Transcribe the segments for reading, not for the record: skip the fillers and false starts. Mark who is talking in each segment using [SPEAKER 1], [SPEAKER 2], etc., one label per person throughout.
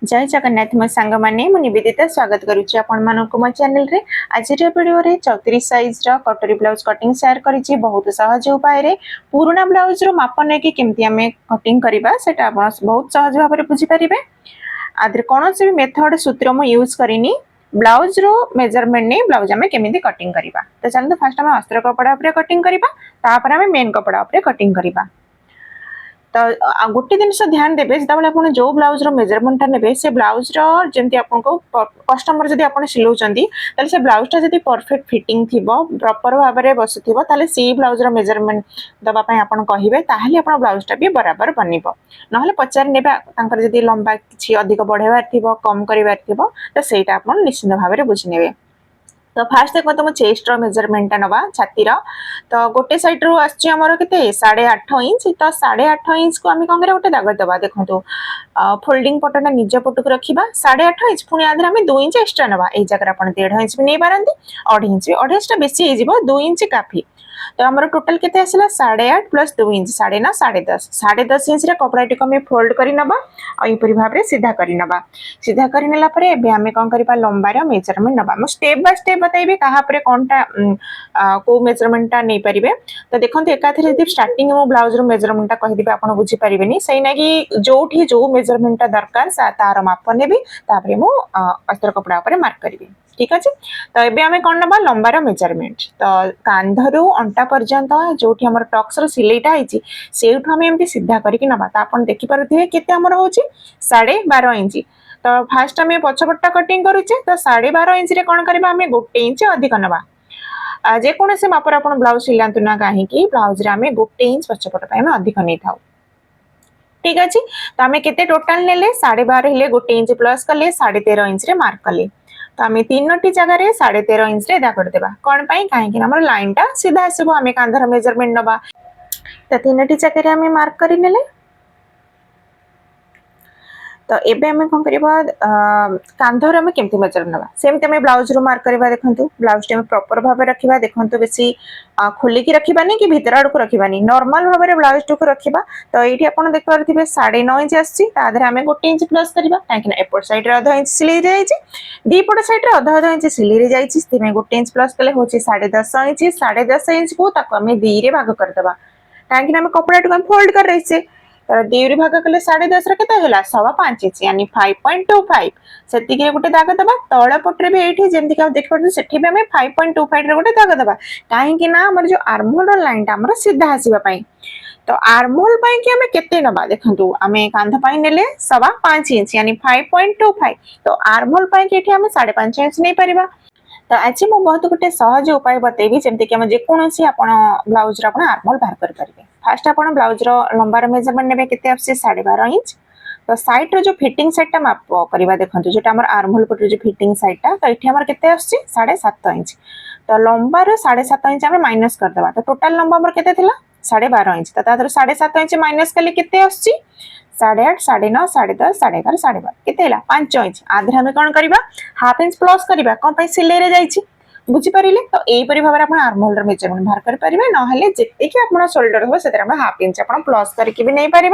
[SPEAKER 1] जय जगन्नाथ मो सांग माने मु निवेदिता स्वागत करुच्ची आपण मानको मो चैनल रे। आज वीडियो रे 34 साइज रो कटोरी ब्लाउज कटिंग शेयर करिछि। बहुत सहज उपाय रे पुराना ब्लाउज रो माप ने कि केमती हमें कटिंग करबा सेटा आपण बहुत सहज भाव रे बुझी परिबे। आदर कोनोसी भी मेथड सूत्र मु यूज करिनी। ब्लाउज रो मेजरमेंट ने ब्लाउज हमें केमिति कटिंग करबा। तो चलते फर्स्ट हमें अस्त्र कपड़ा ऊपर कटिंग करबा, तापर हमें मेन कपड़ा ऊपर कटिंग करबा। तो गोटे जिन ध्यान देवे जो जो ब्लाउज मेजरमेंट ने से ब्लाउज रमी आपको कस्टमर जब आप सिलाऊँगी से ब्लाउज जब परफेक्ट फिटिंग थी प्रॉपर भाव में बस थी से ब्लाउज मेजरमेंट दवापाई आप कहे आप ब्लाउज भी बराबर बन ना पचार ने लंबा किसी अधिक बढ़ेबार थी कम करार थी तो सहीटा आप निश्चित भाव में बुझी ने। तो फास्ट देखो तुम चेस्ट मेजरमेंट नवा छाती तो गोटे सैड रू आमर के 8.5 इंच तो 8.5 इंच को आम कौन गोटे दाग दबा देखो फोल्डिंग पटना निज पटक रखा 8.5 इंच पुणी आधे आम 2 इंच एक्सट्रा नवा ये जगह आप 1.5 इंच भी नहीं पारती 2.5 इंच 2.5 इंच बेसी हो 2 इंच काफी। तो आम टोटाल के 8.5 प्लस 2 इंच 9.5 10.5 इंच कपड़ा टी आम फोल्ड कर नवा यहपरी भाव में सीधा कर नवा। सीधा कर नेला परे एबे आमे कौन करबा लंबार मेजरमेंट नवा। मु स्टेप बाय स्टेप बताइबे कहा परे कोनटा को मेजरमेंट नहीं पारिबे। तो देखंतु एकाथरे यदि स्टार्टिंग मु ब्लाउज रो मेजरमेंट कहि दिबे आपण बुझी पारिबेनी सही ना कि जोठी जो मेजरमेंट दरकार तार माप नेबी तापरे मु अस्त्र कपड़ा ऊपर मार्क करिबे। ठीक अच्छे। तो ये आम कौन ना लंबार मेजरमेंट तो कांधरू अंटा पर्यंत जो टक्स सिलेटा होती से एमती सीधा करके नवा। तो आप देखिपे के 12.5 इंच। तो फास्ट आम पछपटा कटिंग करुचे तो 12.5 इंच कौन करवा आम 1 इंच अधिक नवा। जेकोसी मापर आप ब्लाउज सिलांतु ना कहीं ब्लाउज आम 1 इंच पछपट अधिक नहीं था। ठीक अच्छे। तो आम के टोटाल ने 12.5 1 इंच प्लस कले 13.5 इंच मार्क कले। तो आम 3टी जगह 13.5 इंच दाग देवा कौन कहीं लाइन टा सीधा आसो आम कांधर मेजरमेंट नवा। तो 3टी जगह आम मार्क कर तो एबे हमें कौन करबा कांधर हमें केमती मेजर नवा सेमती हमें ब्लाउज रो मार्क करबा। देखंतु ब्लाउज टे प्रॉपर भाव में रखिबा। देखंतु बेसी खोली की रखिबानी कि भीतर आड़ को रखिबानी नॉर्मल भाव में ब्लाउज टू को रखिबा। तो एठी आपण देख पारथिबे 9.5 इंच आसी ताधरे हमें 1 इंच प्लस करबा काहे एपट साइड रे आधा इंच सिलाई जाईची दीपट साइड रे आधा इंच सिलाई रे जाईची तिमे 1 इंच प्लस कले होची 10.5 इंच 10.5 इंच को ताको हमें 2 रे भाग कर देबा काहे हम कपड़ा टू फोल्ड कर रही तो 2 भाग कले 10.5 के 5.5 इंच यानी 5.25 से गोटे दाग दबा तल पटे भी ये जमी देख पार्टी से भी आम 5.25 गोटे दाग दबा कहीं जो आर्महोल लाइन आम सीधा आसवाई। तो आर्महोल आम के नवा देखो आम कांध ने 5.5 इंच यानी 5.25 तो आर्महोल ये आम 5.5 इंच नहीं पार। तो आज मुझे बहुत गोटे सहज उपाय बतेबी जमती कि जेकोसी ब्लाउज आर्महोल बाहर करेंगे। फास्ट आप ब्लाउज लंबार मेजरमेंट ने के 12.5 इंच। तो साइड रो जो फिटिंग साइडटा माप करवा देखो जो आर्महोल पटे जो फिटिंग साइडटा तो ये आमर के 7.5 इंच। तो लंबार 7.5 इंच आम माइनस करदे। तो टोटाल लंबा आमर के 12.5 इंच। तो 7.5 इंच माइनस कले के 8.5 9.5 10.5 11.5 12.5 के 5 इंच आधे आम कौन करवा हाफ इंच प्लस करवा कौन सिलाई जाइए बुझीपारे। तो यहीपरी भाव में आर्महोल मेजरमेंट बाहर करेंगे ना जी आप शोल्डर हो से हाफ इंच आप प्लस करके भी नहीं पारे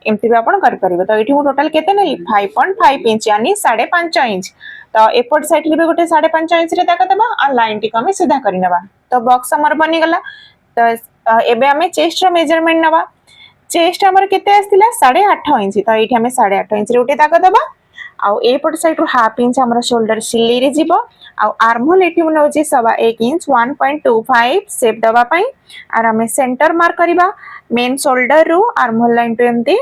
[SPEAKER 1] एमती भी आप करेंगे। तो ये टोटाल के 5.5 इंच यानी 5.5 इंच। तो एपट साइड भी गोटे 5.5 इंच दाग दबा और लाइन टी आम सीधा करवा। तो बॉक्स आमर बनीगला। तो एबे आम चेस्ट रो मेजरमेंट नवा। चेस्ट आमर केते आस्तिला 8.5 इंच। तो ये आम 8.5 इंच गोटे दाग दबा आउट साइड हाफ इंच आम शोल्डर सिलाई रे जीवो आर्महोल ये नौ 1 इंच 1.25 सेप दवापाई और आम सेंटर मार्क करवा मेन शोल्डर रू आर्महोल लाइन टू एमती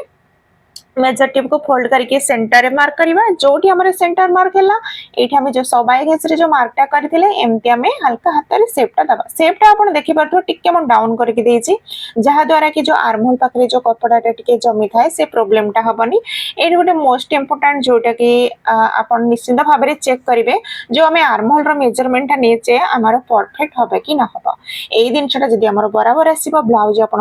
[SPEAKER 1] मेजर टिप को फोल्ड करके सेंटर रे मार्क करवा जो सेंटर मार्क है ये आम जो सबाई घेस जो मार्कटा करते एमती आम हल्का हाथ में सेपटा दबा सेपटा आप देखिपे टिके डाउन करके देछि जहाद्वारा कि जो आर्महोल पाखे जो कपड़ाटा टिके जमी थाए से प्रोब्लेमटा हेनी। ये गोटे मोस्ट इंपोर्टाट जोटा कि आप निश्चिंत भाव में चेक करेंगे जो आम आर्महोल मेजरमेंटा नीचे आमर परफेक्ट हे कि ना हम यही जिनसा जब आम बराबर आसो ब्लाउज आप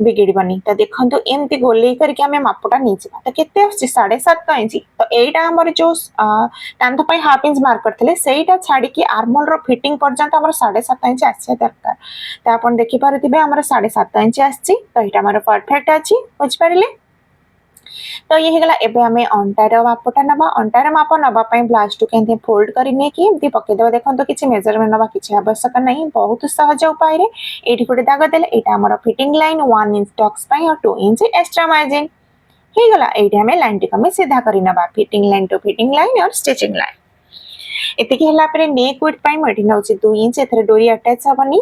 [SPEAKER 1] बिगिड़बनी। तो देखो एमती गोल करके आम मापटा नहीं तो के 7.5 इंच। तो यहीटा आम जो कांध हाफ इंच मार्क करते सहीटा छाड़ी आर्महोल फिटिंग पर्यंत आम 7.5 इंच आसा दरकार। तो आप देखिपे आम 7.5 इंच आसी तो यहाँ परफेक्ट अच्छी बुझिपारे। तो ये गला एबे हमें अंटार मापटा नबा अंटार माप नबा पई ब्लाउज टू केंति फोल्ड करि ने कि एमती पके देबा देखंतो किछि मेजरमेंट नबा किछि आवश्यक नहीं बहुत सहज उपाय रे एठी गोटे दाग देले एटा हमर फिटिंग लाइन 1 इंच टक्स पई और 2 इंच एक्स्ट्रा मार्जिन हे गला एठी हमें लाइन टी हमें सीधा करि नबा fitting line to fitting line और स्टिचिंग लाइन एतिकी हला परे नेक विड्थ पई मठी नउछि 2 इंच एथरे डोरी अटैच हबनी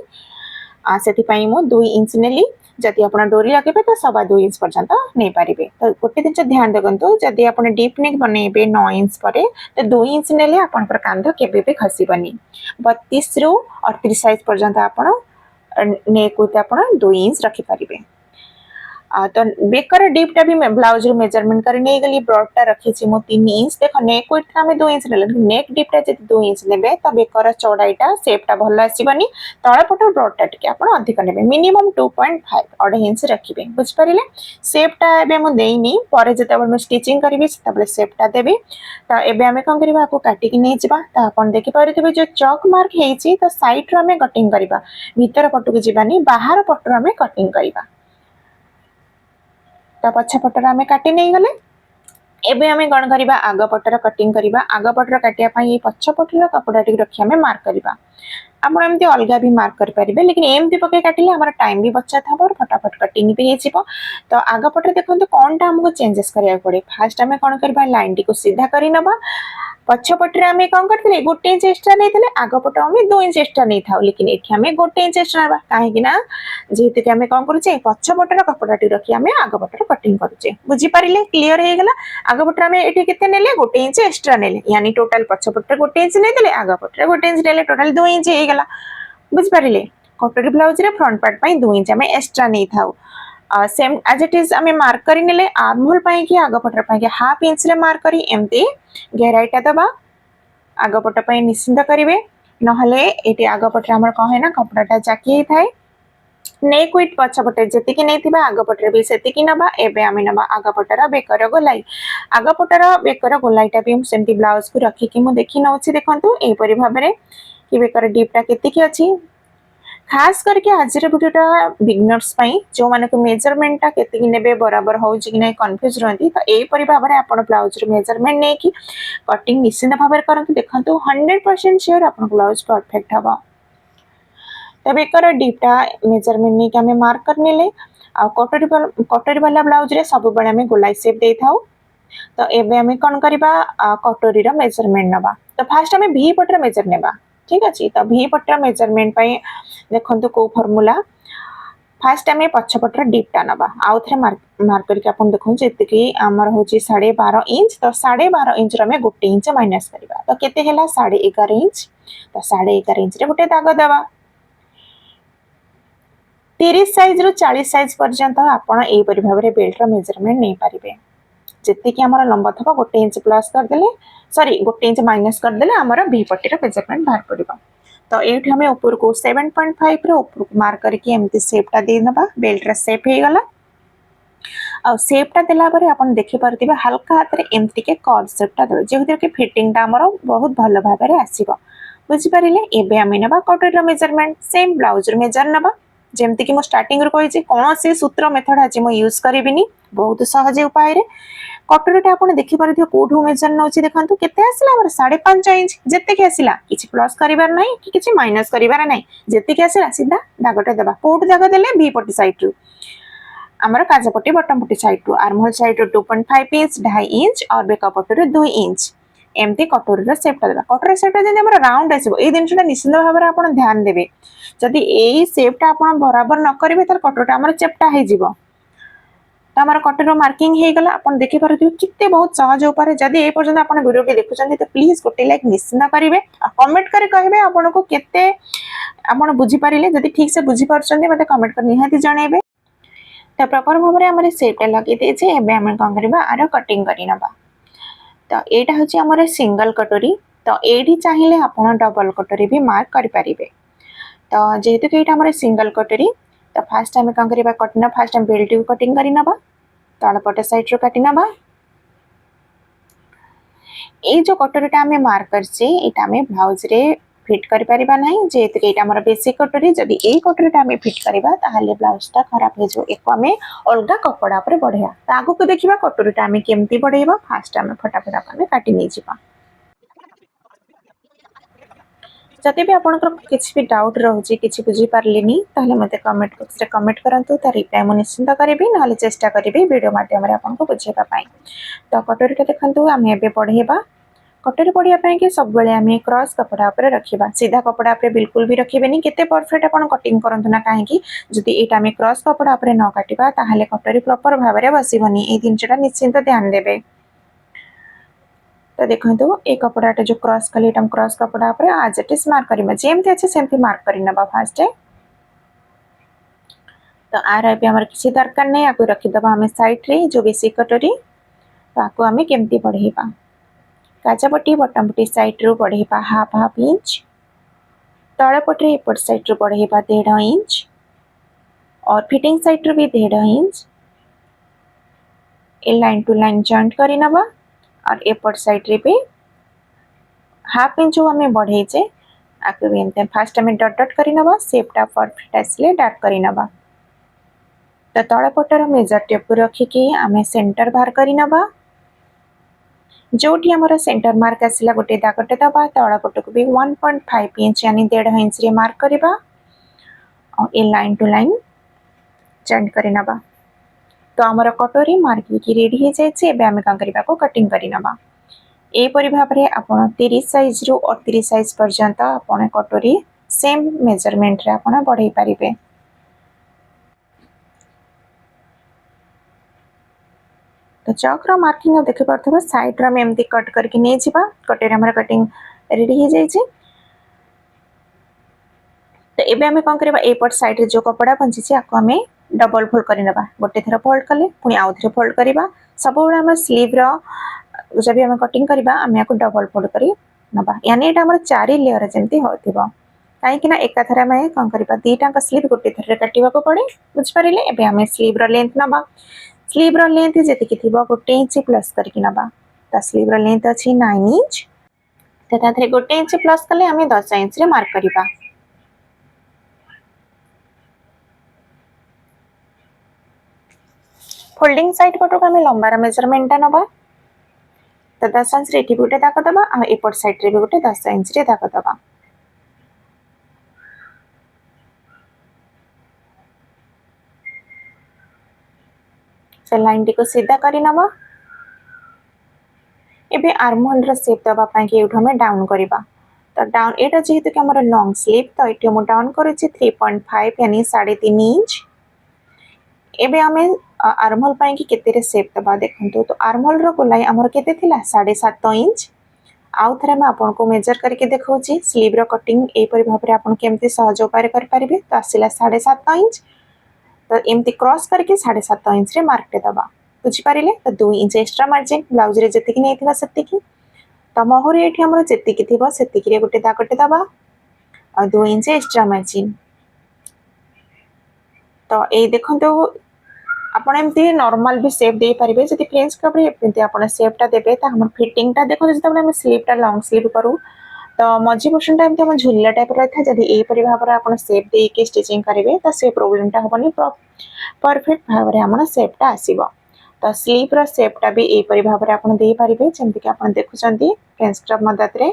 [SPEAKER 1] से मु 2 इंच नेली जदि आप डोरी लगे तो सवा 2 इंच पर्यंत नहीं पारे तो गोटे दिन ध्यान देखो जदि आप डीप नेक बनइबे 9 इंच पर तो 2 इंच नेले आपनकर कांध केबे भी खसीबनी 32 रु 38 साइज पर्यंत आप नेक विड्थ आप 2 इंच रखी पारिबे तो बेकर डीपटा भी ब्लाउज रो मेजरमेंट कर नहीं गली ब्रॉडटा रखी छी मो 3 इंच देखो नेक विड्थ हमें 2 इंच ले नेक डीपटा जति 2 इंच लेबे त बेकर चौड़ाईटा शेपटा भल आसीबनी तळ पट ब्रॉडटा टिके आपण अधिक नेबे मिनिमम 2.5 अढे इंच रखिबे बुझ परिले शेपटा एबे मो देइनी परे जते हम स्टिचिंग करबे तबले शेपटा देबे त एबे हमें कोन करबा को काटी कि नै जिबा त आपण देखि परिथिबे जो चॉक मार्क हेची त साइड रो हमें कटिंग करबा भीतर पटु को जिबानी बाहर पटु हमें कटिंग करबा तो पछ पटर आमे काटी नहीं गले एबे आमे गण करिबा आग पटर कटिंग करिबा आग पटर काटिया पई पछ पटर कपड़ा टिक रखि आमे मार्क करिबा आपण एमती अलगा भी मार्क कर परिबे लेकिन एमती पके काटिले हमर टाइम भी बचत हबो और फटाफट कटिंग भी हेजिबो तो आग पटर देखंतु कोनटा हमको चेंजेस करिया पड़े फास्ट आमे कोन करबा लाइन टी को सीधा करि नबा पछ पटरे आमे कोन करथिले गोटे इंच एक्स्ट्रा नैथिले आग पट आमे 2 इंच एक्स्ट्रा नै थाउ लेकिन एठी आमे गोटे इंच एक्स्ट्रा नबा काहे कि ना जेहेतु कि आमे कोन करूचे पछ पटर कपड़ा टी रखि आमे आग पटर कटिंग करूचे बुझी परिले क्लियर हे गेला आग पटर आमे एठी केते नेले गोटे इंच एक्स्ट्रा नेले यानी टोटल पछ पटर गोटे इंच नेथिले आग पटर गोटे इंच नेले टोटल 2 इंच हे गेला बुझ परिले कटोरी ब्लाउज रे फ्रंट पार्ट पई 2 इंच आमे एक्स्ट्रा नै थाउ सेम एज इट इज आमे मार्क करि नेले आर्म होल पई कि आग पटर पई कि हाफ इंच रे मार्क करी एमती गहराईटा दबा आग पट पई निश्चिंत करिवे नहले एटी आग पटर हमर कहे ना कपड़ाटा जाकी थाए नेक विथ पछ पटे जतिकी नैथिबा आग पटर भी सेतिकी नबा एबे आमे नबा आग पटर बेकर गोलाई आग पटर बेकर गोलाईटा भी सेमती ब्लाउज को रखी कि मु देखि नउछि देखंतु एई परि भाबरे कि बेकर डीपटा केतिकी अछि खास करके आज वीडियोटा बिगनर्स जो माने को मेजरमेंट टा केतिकी नेबे बराबर होउछि कि नै कंफ्यूज रहंती तो एई परि भाबरे आपण ब्लाउज रो मेजरमेंट नै कि कटिंग निश्चित भाबरे करंतु देखंतु 100% श्योर आपण ब्लाउज परफेक्ट हबा तबे कर डीपटा मेजरमेंट नै कि हमें मार्क करने ले आ कटोरी वाला ब्लाउज रे सब बळे हमें गोलाई शेप दे थाउ तो एबे हमें कोन करबा कटोरी रो मेजरमेंट नबा तो फास्ट हमें भी पटर मेजर नेबा ठीक अछि तो भी पटर मेजरमेंट पई देखंतु को फार्मूला फास्ट हमें पछ पटर डीपटा नबा आउ थे मार्क करके अपन देखो जेतिकी हमर होची 12.5 इंच तो 12.5 इंच रे हमें गोटे इंच माइनस करबा तो केते हैला 11.5 इंच तो 11.5 इंच रे गोटे दाग देबा 30 साइज रु 40 साइज पर्यंत आपण एई परि भाबरे बेल्ट रो मेजरमेंट नै पारिबे जेतिकी हमर लंबा थबा गोटे इंच प्लस कर देले सॉरी गोटे इंच माइनस कर देले हमर भी पट्टी रो मेजरमेंट बाहर पड़िबा तो एठी हमें ऊपर को 7.5 रे ऊपर मार्क करके एमती शेपटा दे नबा बेल्ट रा शेप हे गला आ शेपटा देला परे आपण देखि परतिबा हल्का हाथ रे एमती के कर्व शेपटा दे जेहु के फिटिंग टा हमर बहुत भलो भाबरे आसीबो बुझि परिले एबे हमें नबा कटोरी रो मेजरमेंट सेम ब्लाउज रो मेजर नबा जेमती कि मो स्टार्टिंग रो कहि कोन से सूत्र मेथड आज मो यूज करिबिनी बहुत सहज उपाय रे कटोरीटा आपण देखि परथियो कोठू मेजर नउछि देखंतु केते आसिला हमर 5.5 इंच जेते के आसिला किछि प्लस करिवार नै कि किछि माइनस करिवार नै जेते के आसिला सीधा दागटे देबा कोठ दाग देले भी पट्टी साइड रु हमर काजा पट्टी बटन पट्टी साइड रु आर्म होल साइड रु 2.5 इंच 2.5 इंच और बेका पट्टी रु 2 इंच एमती कटोरी रो शेपटा देबा कटोरी शेपटा जे हमर राउंड आसीबो ए दिनटा निश्चित भाबरे आपण ध्यान देबे जदि एई शेपटा आपण बराबर न करिवे त कटोरीटा हमर चेपटा हे जिवो हमार कटोरी मार्किंग हे गला अपन देखि परथियो किते बहुत सहज उपाय जदि ए पर्यंत अपन वीडियो के देखुचंती तो प्लीज गोटे लाइक निश्चित करिवे आ कमेंट करे कहबे आपन को केते आपन बुझी पारिले जदि ठीक से बुझी परचंती मते कमेंट कर निहाती जणेबे तो प्रॉपर भाबरे हमर शेपटा लगे दे जे एबे हम कोन करबा आरो कटिंग करि नबा तो एटा होची हमर सिंगल कटोरी तो एडी चाहिए आपन डबल कटोरी भी मार्क करि परिबे तो जेहेतु कि एटा हमर सिंगल कटोरी तो फास्ट हम कोन करबा कटना फास्ट हम बेल्ट को कटिंग करि नबा तळपट साइड रो काटी नबा ए जो कटोरीटा हमें मार्क करछे एटा हमें ब्लाउज रे फिट कर परिबा नहीं जेहेतु एटा हमर बेसिक कटोरी जदि ए कटोरीटा आम फिट करबा ताहले ब्लाउजटा खराब हो जो एको आम अलगा कपड़ा पर बढ़िया तो आगु को देखिबा कटोरीटा आम केमती बढ़ेबा फास्ट आम फटाफट आम काटी नै जिबा जदि भी आपनकर किछि भी डाउट रहउची किछि बुझी पारलिनी ताहले मते कमेंट बॉक्स रे कमेंट करंतु ता रिप्लाई मु निश्चिंत करिबी नहले चेष्टा करिबी वीडियो माध्यम रे आपनको बुझेबा पाई तो कटोरीटा देखंतु आम एबे पढ़ेबा कटोरी पढ़िया पाई कि सब बेले आम क्रॉस कपड़ा पर रखिबा सीधा कपड़ा पर बिल्कुल भी रखिबेनी केते परफेक्ट आपन कटिंग करंतु ना काहे कि जदि एटा आम क्रॉस कपड़ा पर न काटिबा ताहले कटोरी प्रॉपर भाबरे बसिबनी ए दिनचटा निश्चिंत ध्यान देबे तो देखो ये कपड़ा जो क्रॉस कली क्रॉस कपड़ा पर आज इट इज मार्क करबा जेमती अच्छे सेमती मार्क करि नबा फास्ट तो आर ए हमर किसी दरकार नहीं आको रखी दबा हमें साइड रे जो बेसिक कटोरी तो आको हमें केमती बढ़ेबा काचा पट्टी बटम पट्टी साइड रो बढ़ेबा हाफ इंच तळ पट्टी एपट साइड रो बढ़ेबा 1.5 इंच और फिटिंग साइड रो भी 1.5 इंच ए लाइन टू लाइन जॉइंट करि नबा और एपट साइड रे भी हाफ इंच जो हमें बढ़ेचे आके भी एमते फास्ट हमें डॉट डॉट करि नबा शेपटा परफेक्ट आसले डार्क करि नबा तो तळ पटर मेजर टेप को रखी कि हमें सेंटर बाहर करि नबा जोटी हमर सेंटर मार्क आसिला गोटे दागटे दबा तळ पट को भी 1.5 इंच यानी 1.5 इंच रे मार्क करबा और ए लाइन टू लाइन जॉइंट करि नबा तो हमर कटोरी मार्क की रेडी हो जाय छे एबे हमें का करबा को कटिंग करि नबा ए परि भाबरे आपण 30 साइज रो 38 साइज पर्यंत आपण कटोरी सेम मेजरमेंट रे आपण बढ़ाई पारिबे तो चक्र मार्किंग अब देखि परथबो साइड रे हम एमती कट करके नै जिबा कटोरी हमर कटिंग रेडी हो जाय छे तो एबे हमें कोन करबा ए पट साइड रे जो कपड़ा बंची छे आको हमें डबल फोल्ड करि नबा गोटे थरा फोल्ड कले पुनी आउ थरा फोल्ड करबा सब बेले हम स्लीव रो जब भी हम कटिंग करबा हमें को डबल फोल्ड करी नबा यानी एटा हमर 4 लेयर जेमती होतिबो काहे कि ना एका थरा में कोन करबा दीटा का स्लीव गोटे थरा काटिबा को पड़े बुझ पारिले एबे हमें स्लीव रो लेंथ नबा स्लीव रो लेंथ जेति कि थिबो गोटे इंच प्लस करके नबा ता स्लीव रो लेंथ अछि 9 इंच तो ता थरे गोटे इंच प्लस कले हमें 10 इंच रे मार्क करबा फोल्डिंग साइड पटो हमें लंबार मेजरमेंट नबा तो 10 इंच रे गोटे दाग दबा आ एपट साइड रे भी गोटे 10 इंच रे दाग दबा से लाइन टी को सीधा करी नबा एबे आर्महोल रो शेप दबा पई के एठो हमें डाउन करबा तो डाउन एटा जेहेतु कि हमर लॉन्ग स्लीव तो एठी हम डाउन करूची 3.5 यानी 3.5 इंच एबे हमें आर्महोल पई कि केते रे शेप दबा देखंतु तो आर्महोल रो गोलाई हमर केते थिला 7.5 इंच आउ थरे मैं आपन को मेजर करके देखौची स्लीव रो कटिंग ए परि भाबरे आपन केमते सहज उपाय कर परिबे तो आसिला 7.5 इंच तो एमती क्रॉस करके 7.5 इंच रे मार्क ते दबा बुझी पारिले तो 2 इंच एक्स्ट्रा मार्जिन ब्लाउज रे जति कि नैथिबा सति कि तो मोहरी एठी हमर जति कि थिबा सति कि रे गोटे दागटे दबा और 2 इंच एक्स्ट्रा मार्जिन तो ए देखंतु आपण एमती नॉर्मल भी शेप दे पारिबे जति फ्रेंच कपड़े एमती आपण शेपटा देबे त हमर फिटिंग टा देखो जति हम स्लीवटा लॉन्ग स्लीव करू तो मझी पोर्शन टा एमती हम झुल्ला टाइप रहथा जति ए परि भाबरे आपण शेप दे के स्टिचिंग करिवे त से प्रॉब्लम टा होबनी परफेक्ट भाबरे हमर शेपटा आसीबो तो स्लीव रो शेपटा भी ए परि भाबरे आपण दे पारिबे जेमति कि आपण देखुचंती फ्रेंच क्रॉप मदद रे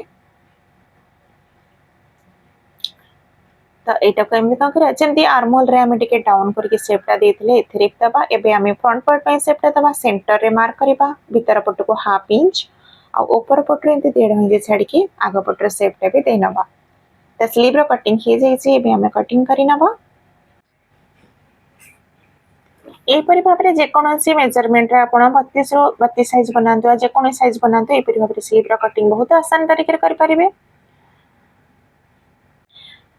[SPEAKER 1] तो एटा को एमती का करे जेमती आर्महोल रे हम टिके डाउन करके शेपटा देथिले एथरे दबा एबे हम फ्रंट पार्ट पे शेपटा दबा सेंटर रे मार्क करबा भीतर पट को हाफ इंच आ ऊपर पट रे एमती 1.5 इंच छाडी के आगो पट रे शेपटा भी दे नबा तो स्लीव रो कटिंग हे जाई छी एबे हम कटिंग करि नबा ए परि भाबरे जे कोनोसी मेजरमेंट रे आपण 32 रो 32 साइज बनांतो जे कोन साइज बनांतो ए परि भाबरे स्लीव रो कटिंग बहुत आसान तरीके रे कर परिबे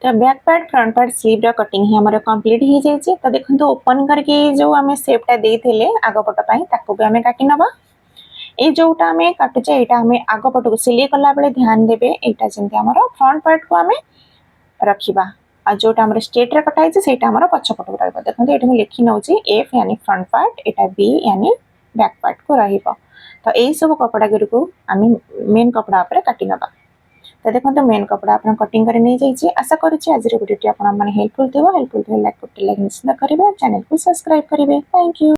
[SPEAKER 1] तो back part front part sleeve रो कटिंग ही हमर कंप्लीट हो जाई छी तो देखंतु ओपन करके जो हमें शेपटा देथिले आगो पट पई ताको भी हमें काटी नबा ए जोटा हमें काटु छै एटा हमें आगो पट को सिलाई कला बेले ध्यान देबे एटा जेंति हमर फ्रंट पार्ट को हमें रखिबा आ जोटा हमर स्ट्रेट रे कटाई छै सेटा हमर पछ पट को रहबो देखंतु एटा हम लिखि नउ छी एफ यानी फ्रंट पार्ट एटा बी यानी बैक पार्ट को रहइबो तो एई सब कपड़ा गुर को हमें मेन कपड़ा पर काटी नबा तो देखो मेन कपड़ा आप कटिंग कर नहीं जाइए आशा करुच्ची आज वीडियो आप हेल्पफुल थी हेल्पफुल लाइक निश्चित करेंगे चैनल को सब्सक्राइब करेंगे थैंक यू।